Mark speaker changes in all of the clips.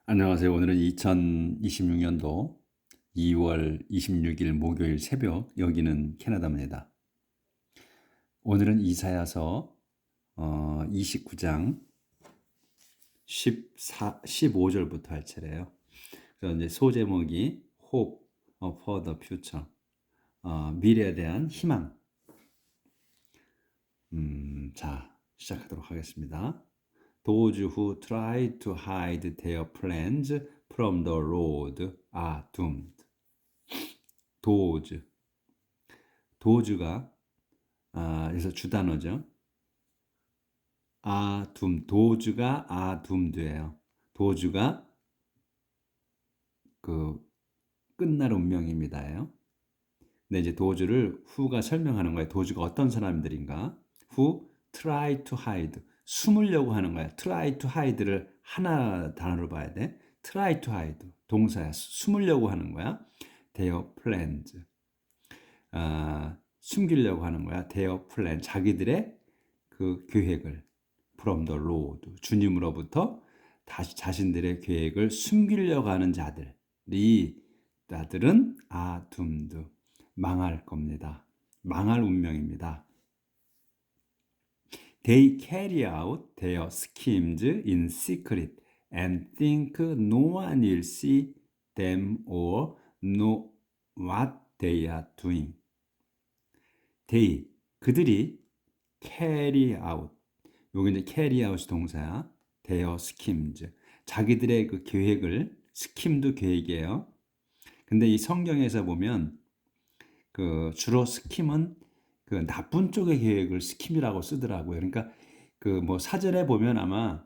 Speaker 1: 안녕하세요. 오늘은 2026년도 2월 26일 목요일 새벽, 여기는 캐나다입니다. 오늘은 이사야서 29장 15절부터 할 차례예요. 그래서 이제 소제목이 Hope for the Future, 미래에 대한 희망. 자, 시작하도록 하겠습니다. Those who try to hide their plans from the Lord are doomed. 도즈가 그래서 주단어죠. 도즈가 아둠드예요. 도즈가 그 끝날 운명입니다예요. 근데 이제 도즈를 후가 설명하는 거예요. 도즈가 어떤 사람들인가? who try to hide, 숨으려고 하는 거야. try to hide를 하나 단어로 봐야 돼. try to hide 동사야. 숨으려고 하는 거야. their plans, 숨기려고 하는 거야. their plan, 자기들의 그 계획을 from the Lord, 주님으로부터 다시 자신들의 계획을 숨기려고 하는 자들은 doomed, 망할 겁니다. 망할 운명입니다. They carry out their schemes in secret and think no one will see them or know what they are doing. 그들이 carry out, 여기 이제 carry out 동사야. their schemes, 자기들의 그 계획을, 스킴도 계획이에요. 근데 이 성경에서 보면 그 주로 스킴은 그 나쁜 쪽의 계획을 스킴이라고 쓰더라고요. 그러니까 그 뭐 사전에 보면 아마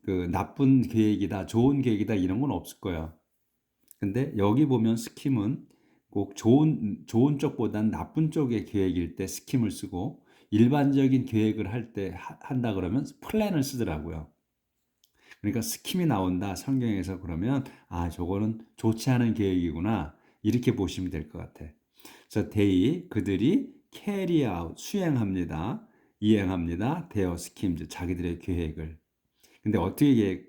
Speaker 1: 그 나쁜 계획이다, 좋은 계획이다 이런 건 없을 거예요. 근데 여기 보면 스킴은 꼭 좋은 쪽보단 나쁜 쪽의 계획일 때 스킴을 쓰고, 일반적인 계획을 할 때 한다 그러면 플랜을 쓰더라고요. 그러니까 스킴이 나온다 성경에서, 그러면 저거는 좋지 않은 계획이구나, 이렇게 보시면 될 것 같아. 그래서 그들이 carry out, 수행합니다. 이행합니다. their schemes, 자기들의 계획을. 근데 어떻게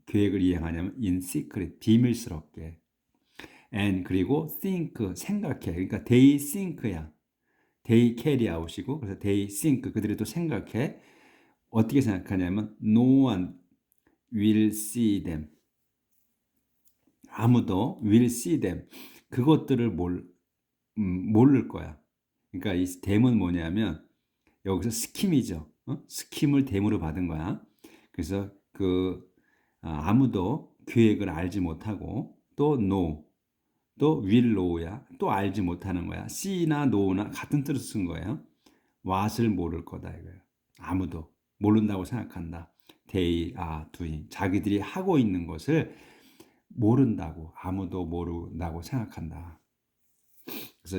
Speaker 1: 계획을 이행하냐면 in secret, 비밀스럽게. and 그리고 think, 생각해. 그러니까 they think야. they carry out이고, 그래서 they think, 그들이 또 생각해. 어떻게 생각하냐면 no one will see them, 아무도 will see them, 그것들을 모를 거야. 그러니까 이 댐은 뭐냐면 여기서 스킴이죠. 스킴을 댐으로 받은 거야. 그래서 아무도 계획을 알지 못하고, 또 no, 또 will know야. 또 알지 못하는 거야. see나 know나 같은 뜻을 쓴 거예요. what을 모를 거다 이거예요. 아무도 모른다고 생각한다. they are doing, 자기들이 하고 있는 것을 모른다고, 아무도 모른다고 생각한다. 그래서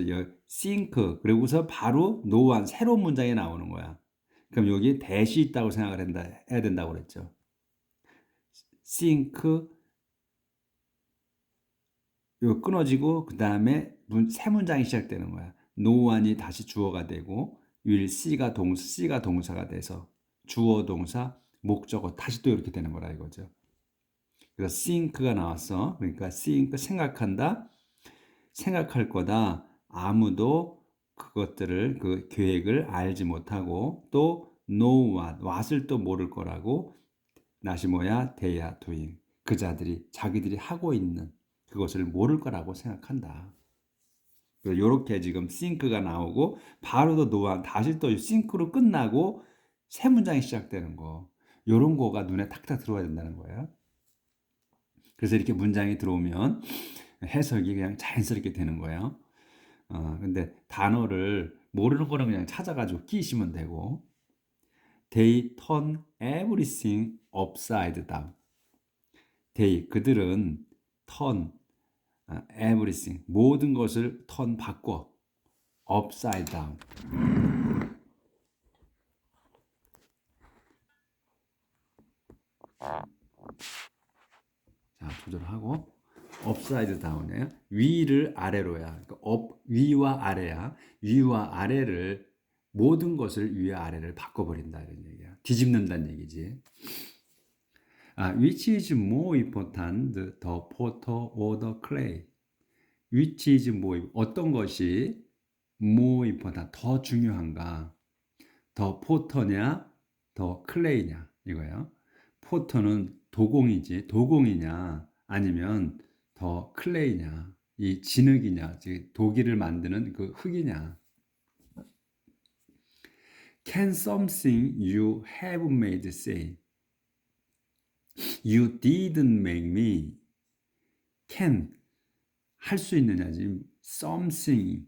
Speaker 1: think, 그리고서 바로 no한 새로운 문장이 나오는 거야. 그럼 여기 대시 있다고 생각을 해야 된다고 그랬죠. think, 요 끊어지고 그 다음에 새 문장이 시작되는 거야. no one이 다시 주어가 되고, will see가 동사가 돼서 주어 동사 목적어 다시 또 이렇게 되는 거라 이거죠. 그래서 think가 나왔어. 그러니까 think, 생각한다, 생각할 거다. 아무도 그것들을, 그 계획을 알지 못하고, 또 know what을 또 모를 거라고. not이 뭐야? they are doing, 그 자기들이 하고 있는 그것을 모를 거라고 생각한다. 이렇게 지금 think가 나오고 바로 또 know, 다시 또 think로 끝나고 새 문장이 시작되는 거, 이런 거가 눈에 탁탁 들어와야 된다는 거예요. 그래서 이렇게 문장이 들어오면 해석이 그냥 자연스럽게 되는 거예요. 근데 단어를 모르는 거는 그냥 찾아가지고 끼시면 되고. They turn everything upside down. 그들은 turn, everything, 모든 것을 바꿔. upside down. 자, 조절하고. upside down이에요. 위를 아래로야. 그러니까 위와 아래야. 위와 아래를, 모든 것을 위와 아래를 바꿔버린다 이런 얘기야. 뒤집는다는 얘기지. which is more important, the potter or the clay? Which is more, 어떤 것이 more important, 더 중요한가? 더 포터냐, 더 클레이냐 이거예요. 포터는 도공이지, 도공이냐, 아니면 더 클레이냐, 이 진흙이냐, 즉 도기를 만드는 그 흙이냐. Can something you have made say? You didn't make me. Can 할 수 있느냐 지금 something이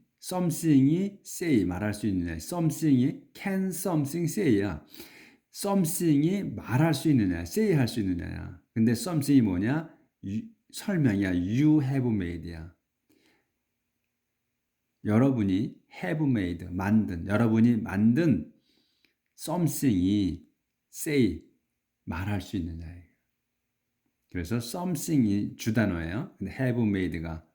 Speaker 1: say 말할 수 있느냐 something이 can something say야 something이 말할 수 있느냐 say 할 수 있느냐야 근데 something이 뭐냐 설명이야 you have made야 여러분이 have made 만든 여러분이 만든 something이 say 말할 수 있느냐 그래서 something이 주단어예요 근데 have made가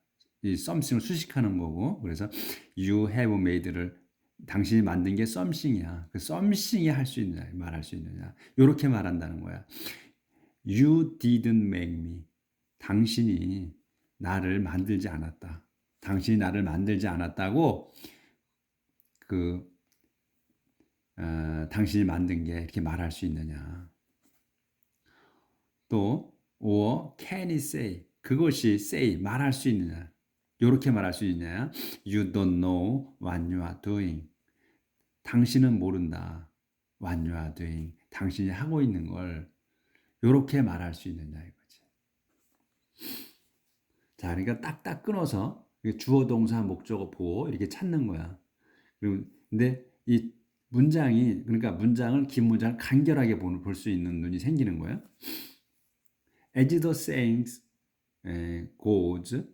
Speaker 1: 이 something을 수식하는 거고 그래서 you have made를 당신이 만든 게 something이야. 그 something이 할 수 있느냐 말할 수 있느냐 이렇게 말한다는 거야. You didn't make me. 당신이 나를 만들지 않았다. 당신이 나를 만들지 않았다고 당신이 만든 게 이렇게 말할 수 있느냐. 또 or can it say 그것이 say 말할 수 있느냐. 이렇게 말할 수 있냐? You don't know what you are doing. 당신은 모른다. What you are doing. 당신이 하고 있는 걸 이렇게 말할 수 있느냐 이거지. 자, 그러니까 딱딱 끊어서 주어, 동사, 목적어, 보어 이렇게 찾는 거야. 근데 이 문장이 그러니까 문장을 긴 문장을 간결하게 볼 수 있는 눈이 생기는 거야. As the saying goes.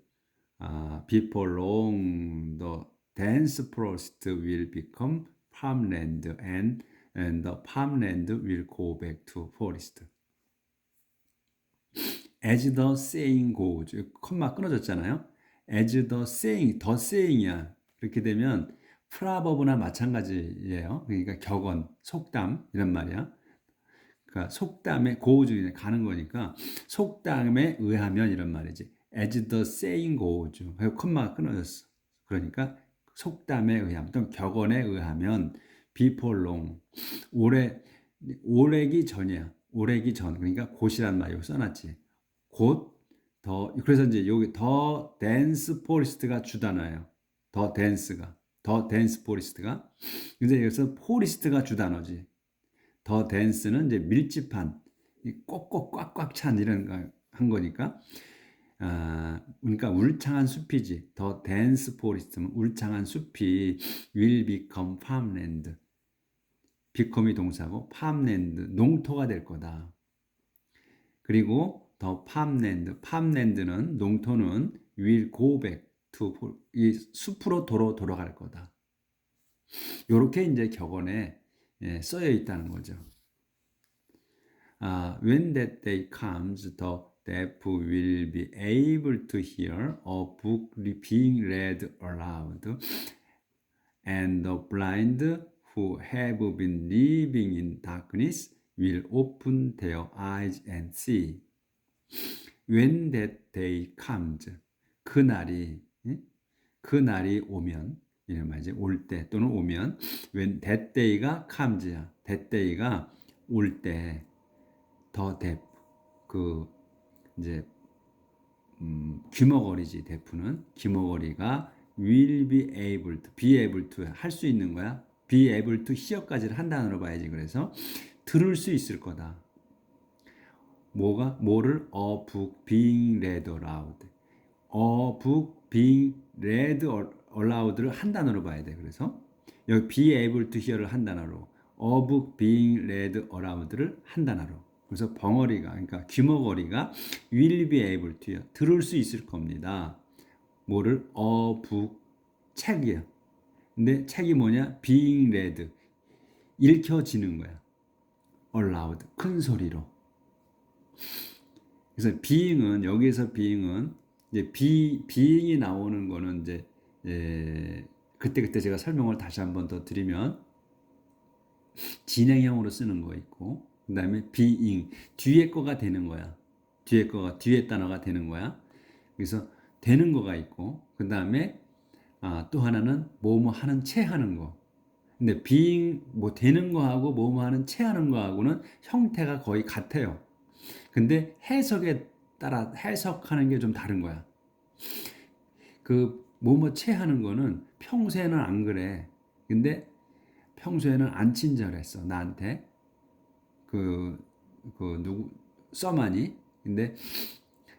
Speaker 1: Before long, the dense forest will become farmland and the farmland will go back to forest. As the saying goes, 콤마 끊어졌잖아요. As the saying, the saying이야. 그렇게 되면 프라버브나 마찬가지예요. 그러니까 격언, 속담 이런 말이야. 그러니까 속담에 goes 가는 거니까 속담에 의하면 이런 말이지. As the saying goes. 콤마가 끊어졌어. 그러니까 속담에 의하면 또는 격언에 의하면 before long. 오래기 전이야. 오래기 전. 그러니까 곧이란 말이 써놨지. 곧 더 그래서 이제 여기 더 댄스 포리스트가 주단어예요. 더 댄스가. 더 댄스 포리스트가. 근데 여기서 포리스트가 주단어지. 더 댄스는 이제 밀집한 꼭꼭 꽉꽉 찬 이런 거 한 거니까 그러니까 울창한 숲이지. 더 댄스 포리스트는 울창한 숲이 will become farmland. become이 동사고 farmland 농토가 될 거다. 그리고 더 farmland는 농토는 will go back to 이 숲으로 돌아갈 거다. 이렇게 이제 격언에 써여 있다는 거죠. When that day comes, the deaf will be able to hear a book being read aloud, and the blind who have been living in darkness will open their eyes and see. When that day comes, 그날이 오면 이런 말이지. 올 때 또는 오면 when that day가 comes야. that day가 올 때 더 deaf 이제 귀머거리지 deaf는 귀머거리가 will be able to 할 수 있는 거야. be able to hear까지를 한 단어로 봐야지. 그래서 들을 수 있을 거다. 뭐를 a book being read aloud. a book being read aloud를 한 단어로 봐야 돼. 그래서 여기 be able to hear를 한 단어로 a book being read aloud를 한 단어로 그래서 벙어리가 그러니까 귀머거리가 will be able to 들을 수 있을 겁니다. 뭐를 a book 책이야. 근데 책이 뭐냐? being read 읽혀지는 거야. aloud 큰 소리로. 그래서 being은 여기에서 being은 이제 being이 나오는 거는 이제 그때 제가 설명을 다시 한번 더 드리면 진행형으로 쓰는 거 있고 그 다음에 being. 뒤에 거가 되는 거야. 뒤에 단어가 되는 거야. 그래서 되는 거가 있고, 그 다음에 또 하나는 뭐뭐 하는 채 하는 거. 근데 being 뭐 되는 거하고 뭐뭐 하는 채 하는 거하고는 형태가 거의 같아요. 근데 해석에 따라 해석하는 게 좀 다른 거야. 그 뭐뭐 채 하는 거는 평소에는 안 그래. 근데 평소에는 안 친절했어, 나한테. 그, 누구, 써마니. 근데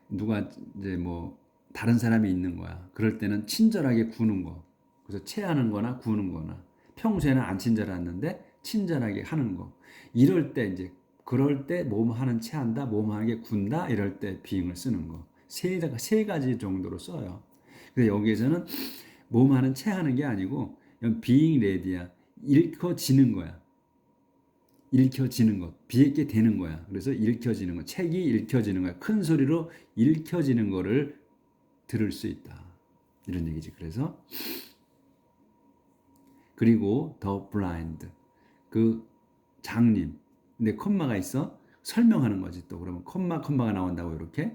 Speaker 1: 누가 이제 뭐 다른 사람이 있는 거야. 그럴 때는 친절하게 구는 거. 그래서 체하는 거나 구는 거나. 평소에는 안 친절했는데 친절하게 하는 거. 이럴 때 이제 그럴 때 뭐뭐 하는 체한다, 뭐뭐 하는 게 군다 이럴 때 비잉을 쓰는 거. 세 가지 정도로 써요. 그래서 여기에서는 뭐뭐 하는 체하는 게 아니고 being ready야. 읽혀지는 거야. 읽혀지는 것, 비있게 되는 거야. 그래서 읽혀지는 것, 책이 읽혀지는 거야. 큰 소리로 읽혀지는 거를 들을 수 있다. 이런 얘기지. 그래서 그리고 the blind, 그 장님. 근데 콤마가 있어. 설명하는 거지 또. 그러면 콤마가 나온다고 이렇게.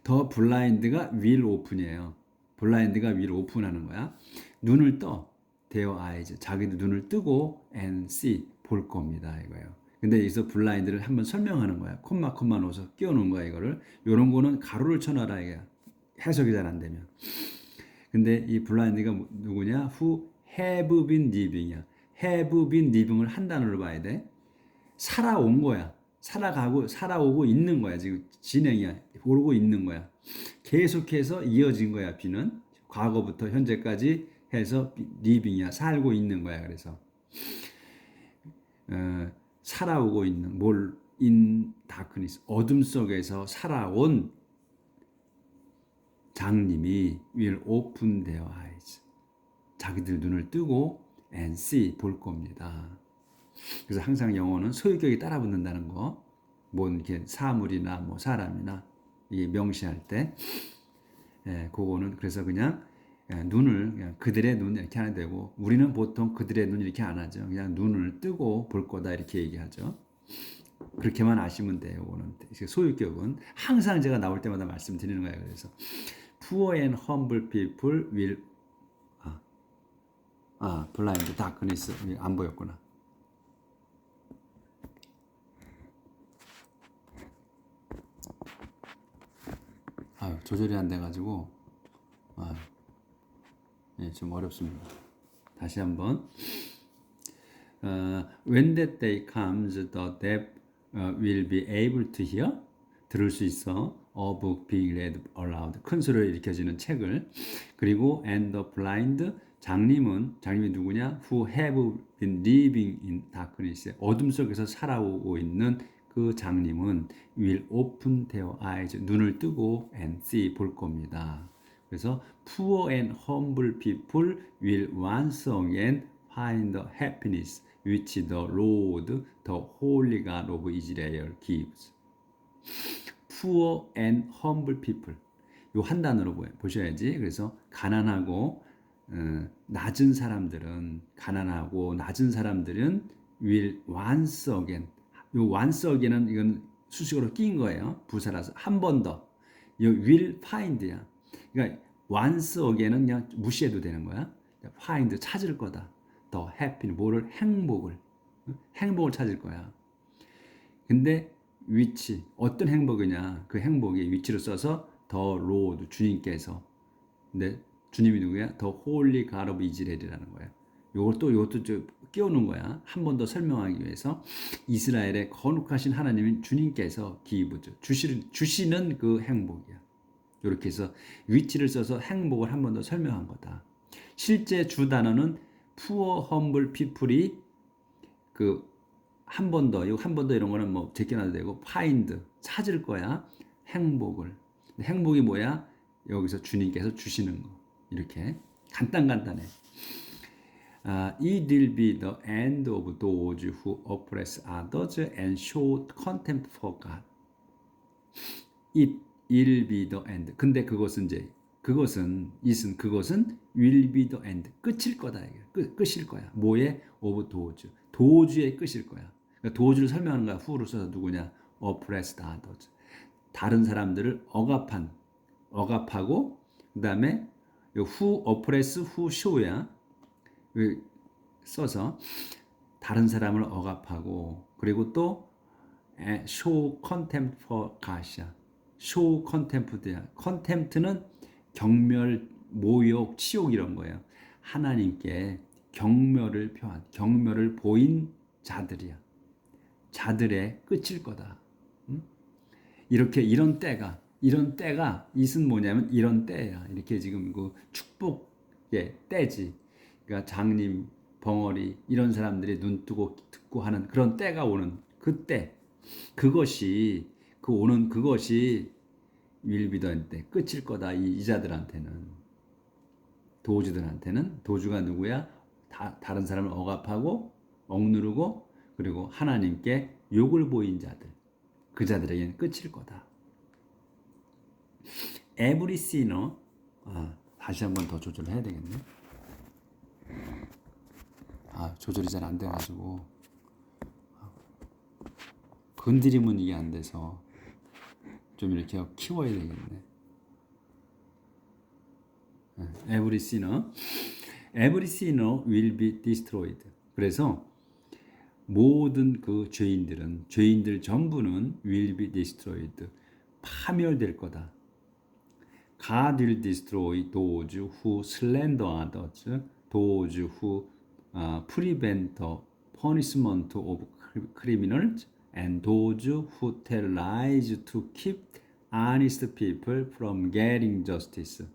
Speaker 1: the blind가 will open이에요. 블라인드가 will open하는 거야. 눈을 떠. their eyes. 자기도 눈을 뜨고 and see. 볼 겁니다. 이거예요. 근데 여기서 블라인드를 한번 설명하는 거야. 콤마 넣어서 끼워놓은 거야. 이거를. 요런 거는 가로를 쳐놔라. 이게 해석이 잘 안 되면. 근데 이 블라인드가 누구냐? Who have been living이야. have been living을 한 단어로 봐야 돼. 살아온 거야. 살아오고 있는 거야. 지금 진행이야. 오르고 있는 거야. 계속해서 이어진 거야. 비는 과거부터 현재까지 해서 living이야. 살고 있는 거야. 그래서 살아오고 있는 in darkness 어둠 속에서 살아온 장님이 will open their eyes 자기들 눈을 뜨고 and see 볼 겁니다. 그래서 항상 영어는 소유격이 따라 붙는다는 거, 뭐 이렇게 사물이나 뭐 사람이나 이 명시할 때, 그거는 그래서 그냥 눈을 그냥 그들의 눈 이렇게 하나 되고 우리는 보통 그들의 눈 이렇게 안 하죠. 그냥 눈을 뜨고 볼 거다 이렇게 얘기하죠. 그렇게만 아시면 돼요. 이거는 소유격은 항상 제가 나올 때마다 말씀드리는 거예요. 그래서 poor and humble people will blind darkness 안 보였구나. 조절이 안 돼가지고 좀 어렵습니다. 다시 한번. When that day comes, the deaf will be able to hear. 들을 수 있어. A book being read aloud. 큰 소리로 읽혀지는 책을. 그리고 and the blind. 장님이 누구냐? Who have been living in darkness. 어둠 속에서 살아오고 있는 그 장님은 will open their eyes. 눈을 뜨고 and see 볼 겁니다. 그래서 poor and humble people will once again find the happiness which the Lord, the Holy God of Israel gives. Poor and humble people. 요 한 단어로 보셔야지. 그래서 가난하고 낮은 사람들은 will once again. 요 once again은 이건 수식어로 끼인 거예요. 부사라서 한 번 더. 요 will find야. 그러니까 once again은 그냥 무시해도 되는 거야. find 찾을 거다. 더 happy 뭐를 행복을 찾을 거야. 근데 위치 어떤 행복이냐? 그 행복의 위치로 써서 더 로드 주님께서. 근데 주님이 누구야? 더 홀리 갓 오브 이스라엘이라는 거야. 요것도 좀 끼우는 거야. 한 번 더 설명하기 위해서 이스라엘의 거룩하신 하나님인 주님께서 주시는 그 행복이야. 이렇게 해서 위치를 써서 행복을 한 번 더 설명한 거다. 실제 주 단어는 poor humble people이 한 번 더 이런 거는 뭐 제껴놔도 되고 find 찾을 거야. 행복을. 행복이 뭐야? 여기서 주님께서 주시는 거. 이렇게 간단해. It will be the end of those who oppress others and show contempt for God. It will be the end. 근데 그것은 will be the end. 끝일 거다. 끝일 거야. 뭐의? of those. 도주의 끝일 거야. 그러니까 도주를 설명하는 거야. who를 써서 누구냐? oppressed others. 다른 사람들을 억압하고 그다음에 who oppress who show야. 써서 다른 사람을 억압하고 그리고 또 show contempt for God이야. show contempt야. contempt는 경멸, 모욕, 치욕 이런 거예요. 하나님께 경멸을 보인 자들이야. 자들의 끝일 거다. 이렇게 이런 때가 이은 뭐냐면 이런 때야. 이렇게 지금 그 축복의 때지. 그러니까 장님, 벙어리 이런 사람들이 눈 뜨고 듣고 하는 그런 때가 오는 그때 그것이 오는 그것이 윌비던 때 끝일 거다. 이 자들한테는 도주들한테는 도주가 누구야? 다른 사람을 억압하고 억누르고 그리고 하나님께 욕을 보인 자들 그 자들에게는 끝일 거다. Every sinner 다시 한번 더 조절을 해야 되겠네. 조절이 잘 안 돼가지고 건드리면 이게 안 돼서 좀 이렇게 키워야 되겠네. Every sinner will be destroyed. 그래서 모든 그 죄인들 전부는 will be destroyed. 파멸될 거다. God will destroy those who slander others, those who prevent the punishment of criminals, and those who tell lies to keep honest people from getting justice.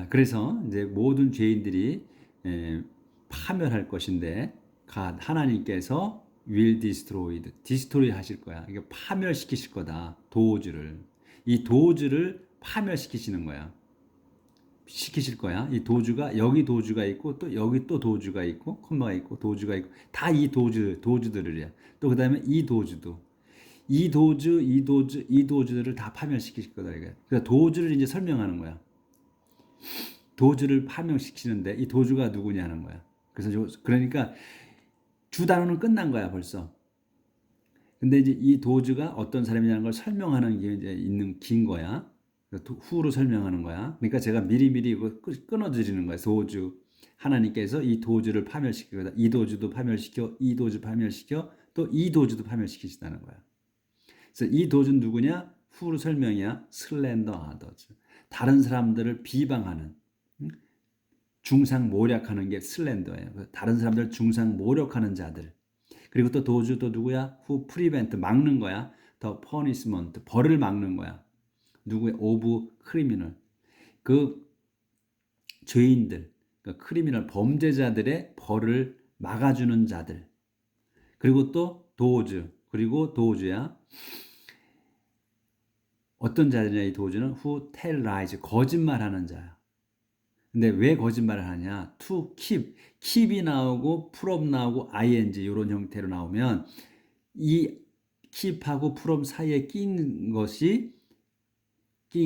Speaker 1: 그래서 이제 모든 죄인들이 파멸할 것인데 하나님께서 will destroy 하실 거야. 이게 파멸시키실 거다. 이 도주를 파멸시키시는 거야. 시키실 거야. 이 도주가 여기 도주가 있고 또 여기 또 도주가 있고 콤마가 있고 도주가 있고 다 이 도주들이야. 또 그다음에 이 도주들을 다 파멸시키실 거다 이거야. 그러니까 도주를 이제 설명하는 거야. 도주를 파멸시키는데 이 도주가 누구냐는 거야. 그러니까 주 단어는 끝난 거야 벌써. 근데 이제 이 도주가 어떤 사람이냐는 걸 설명하는 게 이제 있는 긴 거야. 후로 설명하는 거야. 그러니까 제가 미리미리 이거 끊어드리는 거야. 도주. 하나님께서 이 도주를 파멸시키거든. 이 도주도 파멸시켜, 이 도주 파멸시켜, 또 이 도주도 파멸시키시다는 거야. 그래서 이 도주는 누구냐? 후로 설명이야. 슬렌더 아더즈. 다른 사람들을 비방하는, 중상 모략하는 게 슬렌더예요. 다른 사람들 중상 모략하는 자들. 그리고 또 도주 또 누구야? 후 프리벤트 막는 거야. 더 퍼니스먼트 벌을 막는 거야. 누구의 오브 크리미널 그 죄인들 그러니까 크리미널 범죄자들의 벌을 막아주는 자들 그리고 또 그리고 도주야 어떤 자들이냐 이 도주는 who tell lies 거짓말하는 자야. 근데 왜 거짓말을 하냐? to keep이 나오고 from 나오고 ing 이런 형태로 나오면 이 keep하고 from 사이에 끼인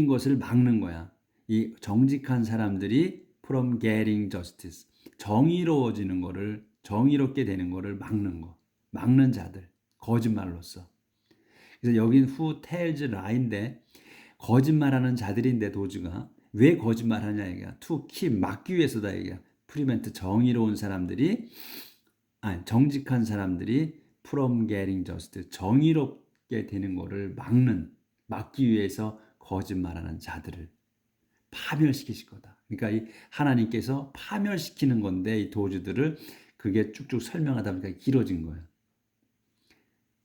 Speaker 1: 것을 막는 거야. 이 정직한 사람들이 from getting justice 정의로워지는 거를 정의롭게 되는 거를 막는 자들 거짓말로써. 그래서 여긴 who tells lie인데 거짓말하는 자들인데 도주가 왜 거짓말하냐 이게 to keep 막기 위해서다 이게 prevent 정의로운 사람들이 정직한 사람들이 from getting justice 정의롭게 되는 거를 막기 위해서 거짓말하는 자들을 파멸시키실 거다. 그러니까 이 하나님께서 파멸시키는 건데 이 도주들을 그게 쭉쭉 설명하다 보니까 길어진 거예요.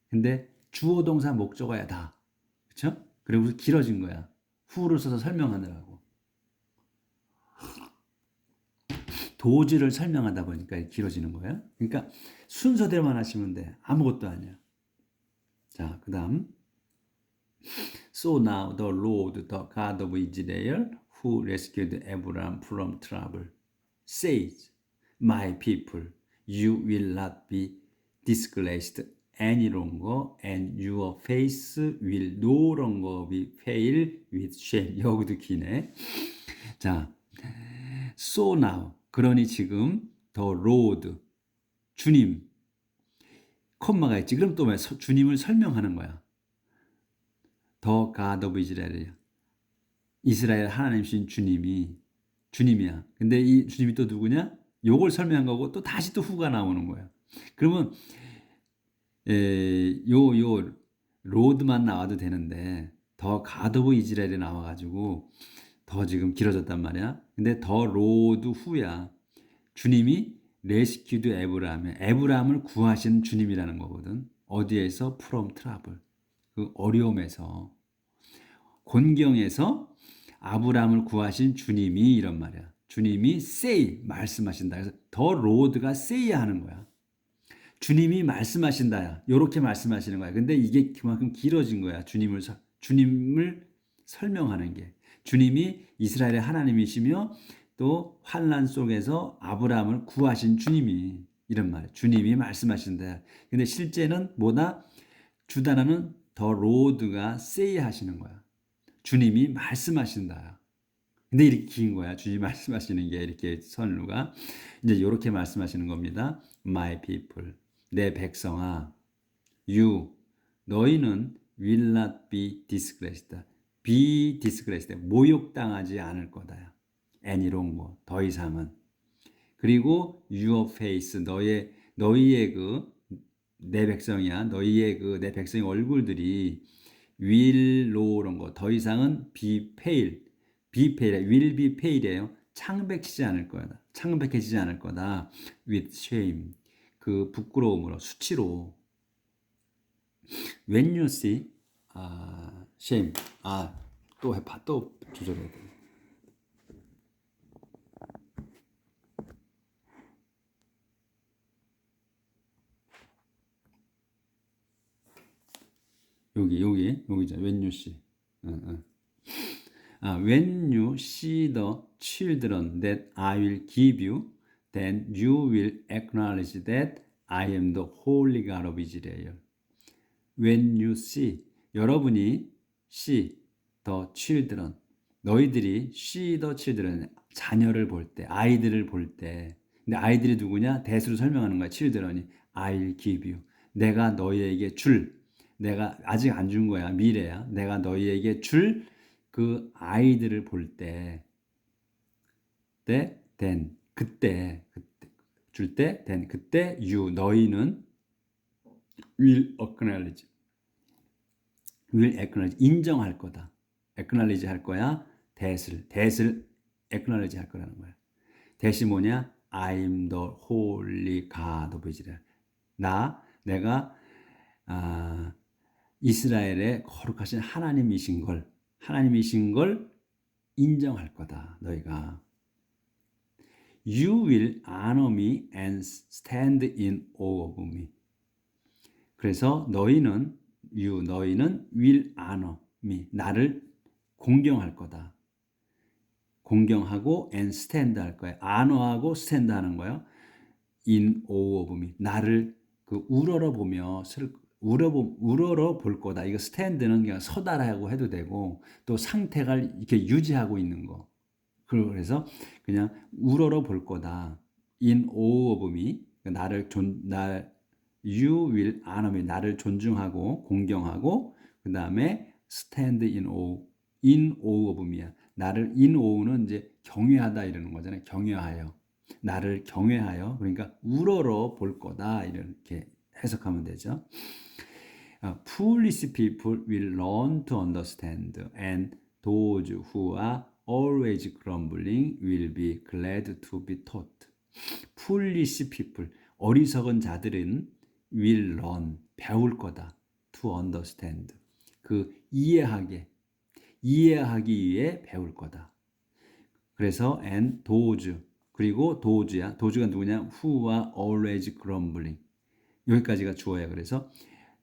Speaker 1: 근데 주어 동사 목적어야 다. 그렇죠? 그리고 길어진 거야. 후를 써서 설명하느라고. 도주를 설명하다 보니까 길어지는 거예요. 그러니까 순서대로만 하시면 돼. 아무것도 아니야. 자, 그다음 So now the Lord, the God of Israel, who rescued Abraham from trouble, says, My people, you will not be disgraced any longer, and your face will no longer be veiled with shame. 여기도 기네. 자, so now, 그러니 지금 the Lord, 주님, 콤마가 있지. 그럼 또 왜 주님을 설명하는 거야. 더 God of Israel이야. 이스라엘 하나님이신 주님이야. 근데 이 주님이 또 누구냐? 요걸 설명한 거고 또 다시 또 후가 나오는 거야. 그러면 요 로드만 나와도 되는데 더 God of Israel이 나와가지고 더 지금 길어졌단 말이야. 근데 더 로드 후야. 주님이 레스큐드 에브라함을 구하신 주님이라는 거거든. 어디에서? from trouble. 그 어려움에서, 곤경에서 아브라함을 구하신 주님이 이런 말이야. 주님이 say 말씀하신다. 그래서 더 로드가 say 하는 거야. 주님이 말씀하신다야. 요렇게 말씀하시는 거야. 근데 이게 그만큼 길어진 거야. 주님을 설명하는 게. 주님이 이스라엘의 하나님이시며 또 환난 속에서 아브라함을 구하신 주님이 이런 말이야. 주님이 말씀하신다. 근데 실제는 뭐다? 주단어는 더 로드가 say 하시는 거야. 주님이 말씀하신다. 근데 이렇게 긴 거야. 주님이 말씀하시는 게 이렇게 선루가 이제 이렇게 말씀하시는 겁니다. My people, 내 백성아, you, 너희는 will not be disgraced. be disgraced. 모욕당하지 않을 거다. any longer. 더 이상은. 그리고 your face, 너희의 내 백성이야. 너희의 내 백성의 얼굴들이 will no longer. 더 이상은 be pale. be pale. will be pale이에요. 창백해지지 않을 거다. 창백해지지 않을 거다. with shame. 그 부끄러움으로, 수치로. When you see, shame. 또 조절해야 돼. 여기죠. When you see. When you see the children that I will give you, then you will acknowledge that I am the holy God of Israel. When you see, 여러분이 see the children, 너희들이 see the children, 자녀를 볼 때, 아이들을 볼 때, 근데 아이들이 누구냐? 대수로 설명하는 거야. children이 I'll give you. 내가 너희에게 내가 아직 안 준 거야. 미래야. 내가 너희에게 줄 그 아이들을 볼 때, then 그때 줄 때, then 그때 너희는 will acknowledge 인정할 거다. acknowledge 할 거야. that을 acknowledge 할 거라는 거야. that이 뭐냐? I'm the holy God of Israel. 내가 이스라엘의 거룩하신 하나님이신 걸 인정할 거다. 너희가. You will honor me and stand in awe of me. 그래서 너희는 will honor me. 나를 공경할 거다. 공경하고 and stand 할 거야. honor하고 stand 하는 거예요. in awe of me. 나를 우러러 볼 거다. 이거 스탠드는 그냥 서다라고 해도 되고 또 상태가 이렇게 유지하고 있는 거. 그래서 그냥 우러러 볼 거다. in awe of me. you will honor me. 나를 존중하고 공경하고 그 다음에 stand in awe of me야. 나를 in awe는 이제 경외하다 이러는 거잖아요. 경외하여. 나를 경외하여. 그러니까 우러러 볼 거다. 이렇게 해석하면 되죠. Foolish people will learn to understand, and those who are always grumbling will be glad to be taught. Foolish people, 어리석은 자들은 will learn, 배울 거다. To understand, 이해하기 위해 배울 거다. 그래서 and those, 그리고 does가 누구냐? Who are always grumbling. 여기까지가 주어야. 그래서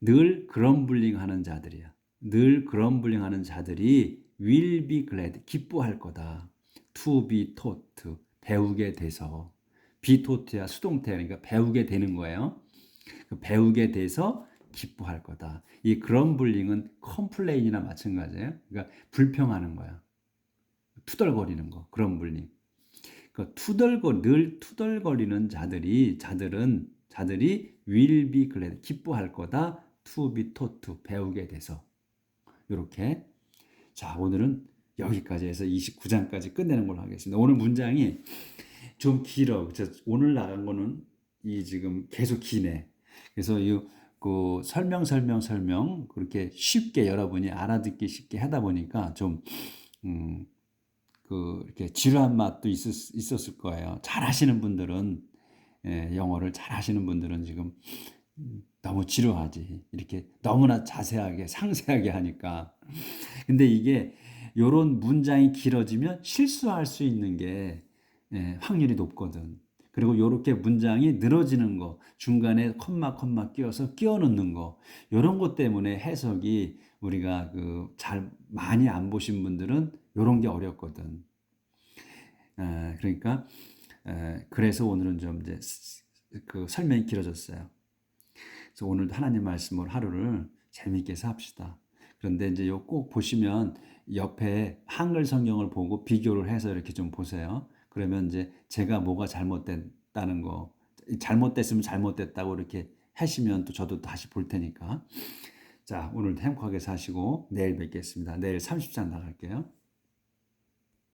Speaker 1: 늘 그럼블링 하는 자들이야. 늘 그럼블링 하는 자들이 will be glad, 기뻐할 거다. to be taught, 배우게 돼서. be taught야 수동태, 그러니까 배우게 되는 거예요. 배우게 돼서 기뻐할 거다. 이 그럼블링은 컴플레인이나 마찬가지예요. 그러니까 불평하는 거야. 투덜거리는 거, 그럼블링. 늘 투덜거리는 자들은 자들이 will be glad, 기뻐할 거다. to be taught, 배우게 돼서. 이렇게. 자, 오늘은 여기까지 해서 29장까지 끝내는 걸로 하겠습니다. 오늘 문장이 좀 길어. 오늘 나간 거는 이 지금 계속 기네. 그래서 그 설명 그렇게 쉽게 여러분이 알아듣기 쉽게 하다 보니까 좀 이렇게 지루한 맛도 있었을 거예요. 잘하시는 분들은 영어를 잘하시는 분들은 지금 너무 지루하지. 이렇게 너무나 자세하게 상세하게 하니까. 근데 이게 요런 문장이 길어지면 실수할 수 있는 게 확률이 높거든. 그리고 요렇게 문장이 늘어지는 거, 중간에 컴마 끼워서 끼워 넣는 거, 요런 것 때문에 해석이 우리가 잘 많이 안 보신 분들은 요런 게 어렵거든. 그러니까 그래서 오늘은 좀 이제 설명이 길어졌어요. 그래서 오늘도 하나님 말씀으로 하루를 재미있게 해서 합시다. 그런데 이제 요 꼭 보시면 옆에 한글 성경을 보고 비교를 해서 이렇게 좀 보세요. 그러면 이제 제가 뭐가 잘못됐다는 거, 잘못됐으면 잘못됐다고 이렇게 하시면 또 저도 다시 볼 테니까. 자, 오늘도 행복하게 사시고 내일 뵙겠습니다. 내일 30장 나갈게요.